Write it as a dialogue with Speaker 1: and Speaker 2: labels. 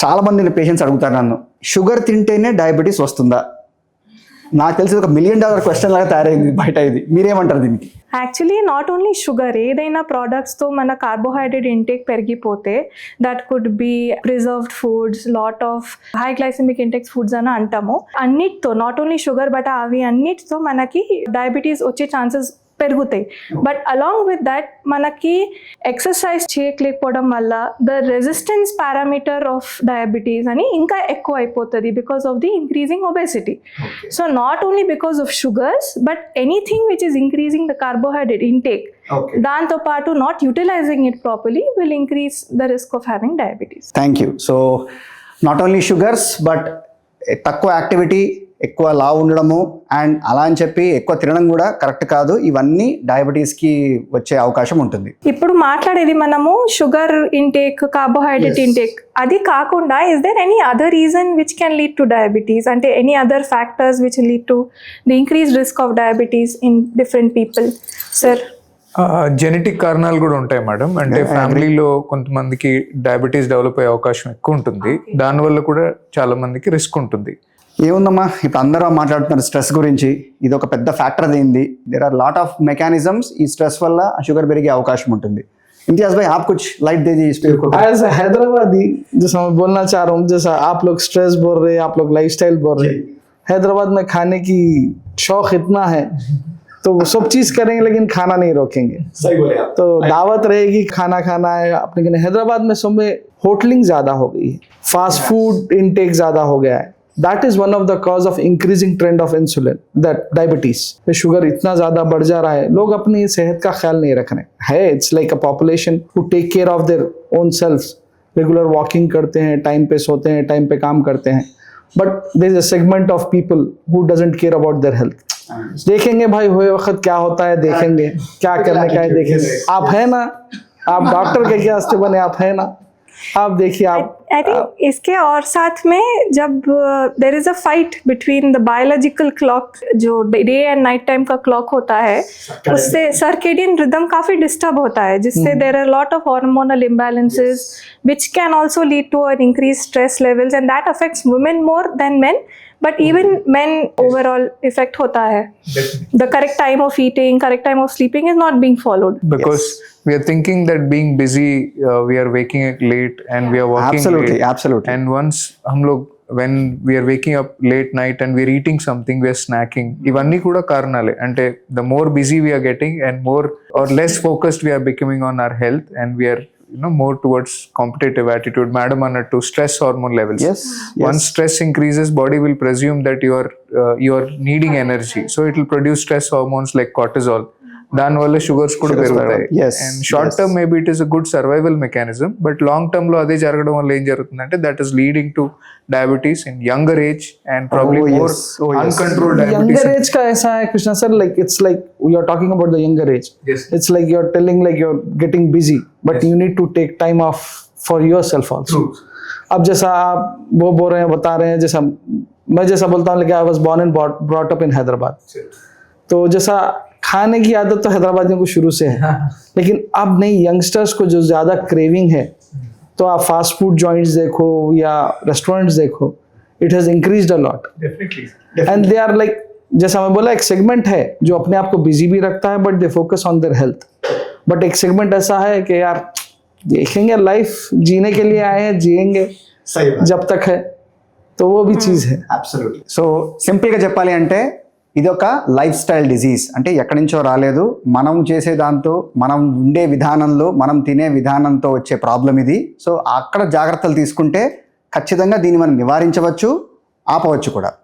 Speaker 1: చాలా మంది పేషెంట్స్ అడుగుతారు నన్ను, షుగర్ తింటేనే డయాబెటీస్ వస్తుందా? నాకు తెలిసి ఒక $1 million క్వశ్చన్ లాగా తయారైంది బయట. ఇది మీరేమంటారు దీనికి?
Speaker 2: యాక్చువల్లీ నాట్ ఓన్లీ షుగర్, ఏదైనా ప్రోడక్ట్స్తో మన కార్బోహైడ్రేట్ ఇంటేక్ పెరిగిపోతే, that could be preserved foods, lot of high glycemic index foods అని అంటాము. అన్నిటితో, నాట్ ఓన్లీ షుగర్ బట్ అవి అన్నిటితో మనకి డయాబెటీస్ వచ్చే ఛాన్సెస్ పెరుగుతాయి. బట్ అలాంగ్ విత్ దట్ మనకి ఎక్సర్సైజ్ చేయలేకపోవడం వల్ల the resistance parameter of diabetes అని ఇంకా ఎక్కువ అయిపోతుంది because of the increasing obesity. So not only because of sugars but anything which is increasing the carbohydrate intake, దాంతో పాటు not utilizing it properly will increase the risk of having diabetes.
Speaker 1: Thank you. So not only sugars but తక్కువ activity, ఎక్కువ లావు ఉండడము and అలా అని చెప్పి ఎక్కువ తినడం కూడా కరెక్ట్ కాదు. ఇవన్నీ డయాబెటీస్కి వచ్చే అవకాశం ఉంటుంది.
Speaker 2: ఇప్పుడు మాట్లాడేది మనము షుగర్ ఇంటేక్, కార్బోహైడ్రేట్ ఇంటేక్, అది కాకుండా is there any other reason which can lead to diabetes? అంటే any other factors which lead to the increase risk of diabetes in different people? Sir,
Speaker 3: genetic కారణాలు కూడా ఉంటాయి మేడం. అంటే ఫ్యామిలీలో కొంతమందికి diabetes develop అయ్యే అవకాశం ఎక్కువ ఉంటుంది, దానివల్ల కూడా చాలా మందికి రిస్క్ ఉంటుంది.
Speaker 1: ఏముందమ్మా, ఇప్పుడు అందరూ మాట్లాడుతున్నారు స్ట్రెస్ గురించి. ఇది ఒక పెద్ద ఫ్యాక్టర్ అయింది. There are lot of mechanisms. ఈ స్ట్రెస్ వల్ల షుగర్ పెరిగే అవకాశం ఉంటుంది. इम्तियाज भाई, आप कुछ लाइट दे दीजिए इस पे।
Speaker 4: एज हैदराबादी जैसा मैं बोलना चाह रहा हूँ, जैसा आप लोग स्ट्रेस बोल रहे हैं, आप लोग लाइफस्टाइल बोल रहे हैं, हैदराबाद में खाने की शौक इतना है तो सब चीज करेंगे लेकिन खाना नहीं रोकेंगे।
Speaker 1: सही बोले आप।
Speaker 4: तो दावत रहेगी, खाना खाना है अपने। हैदराबाद में सब में होटलिंग ज्यादा हो गई है, फास्ट फूड इंटेक ज्यादा हो गया है. That is one of the cause of increasing trend of insulin, that diabetes. Sugar इतना ज्यादा बढ़ जा रहा है, लोग अपनी सेहत का ख्याल नहीं रख रहे हैं. It's like a population who take care of their own selves, regular walking करते हैं, टाइम पे सोते हैं, टाइम पे काम करते हैं. But there is a segment of people who doesn't care about their health. देखेंगे भाई हुए वक्त क्या होता है, देखेंगे क्या करने का है, देखेंगे. आप है ना, आप डॉक्टर के क्या वास्ते बने, आप है ना, आप देखिए. आप
Speaker 2: आई थिंक इसके और साथ में जब there is a fight between the biological clock, जो डे एंड नाइट टाइम का क्लॉक होता है, उससे सर्केडियन रिदम काफी डिस्टर्ब होता है, जिससे there are lot of hormonal imbalances which can also lead to an increase stress levels and that affects women more than men. But even men overall effect होता है. The correct time of eating, correct time of sleeping is not being followed.
Speaker 3: Because we are thinking that being busy, we are waking up late and we are working
Speaker 1: Absolutely,
Speaker 3: late.
Speaker 1: absolutely.
Speaker 3: And once हम लोग when we are waking up late night and we are eating something, we are snacking. ఇవన్నీ కూడా కారణాలే. అంటే the more busy we are getting and more or less focused we are becoming on our health, and we are more towards competitive attitude. Madam annattu stress hormone levels.
Speaker 1: Yes.
Speaker 3: Once stress increases, body will presume that you are needing energy, so it will produce stress hormones like cortisol. దాని వల్ల sugars కూడా పెరుగుతాయి. And short term maybe it is a good survival mechanism, but long term లో అదే జరగడం వల్ల ఏం జరుగుతుందంటే that is leading to diabetes in younger age and probably more uncontrolled diabetes.
Speaker 4: Younger age का ऐसा है Krishna sir, like it's like we are talking about the younger age.
Speaker 3: Yes.
Speaker 4: It's like you're telling like you're getting busy, but you need to take time off for yourself also.
Speaker 3: True.
Speaker 4: अब जैसा आप वो बोल रहे हैं, बता रहे हैं, जैसा मैं जैसा बोलता हूँ, लेकिन I was born and brought up in Hyderabad. तो जैसा खाने की आदत तो हैदराबादियों को शुरू से है, लेकिन अब नई यंगस्टर्स को जो ज्यादा क्रेविंग है, तो आप फास्ट फूड जॉइंट्स देखो या रेस्टोरेंट्स देखो, it has increased a lot.
Speaker 3: Definitely.
Speaker 4: And they are like, जैसा मैं बोला, एक सेगमेंट है जो अपने आप को बिजी भी रखता है, but they focus on their health. But एक सेगमेंट ऐसा है कि यार देखेंगे, लाइफ जीने के लिए आए हैं, जिएंगे जब तक है, तो वो भी चीज है.
Speaker 1: అబ్సల్యూట్లీ. సో సింపుల్గా చెప్పాలి అంటే ఇది ఒక లైఫ్ స్టైల్ డిజీజ్. అంటే ఎక్కడి నుంచో రాలేదు, మనం చేసే దాంతో, మనం ఉండే విధానంలో, మనం తినే విధానంతో వచ్చే ప్రాబ్లం ఇది. సో అక్కడ జాగ్రత్తలు తీసుకుంటే ఖచ్చితంగా దీన్ని మనం నివారించవచ్చు, ఆపవచ్చు కూడా.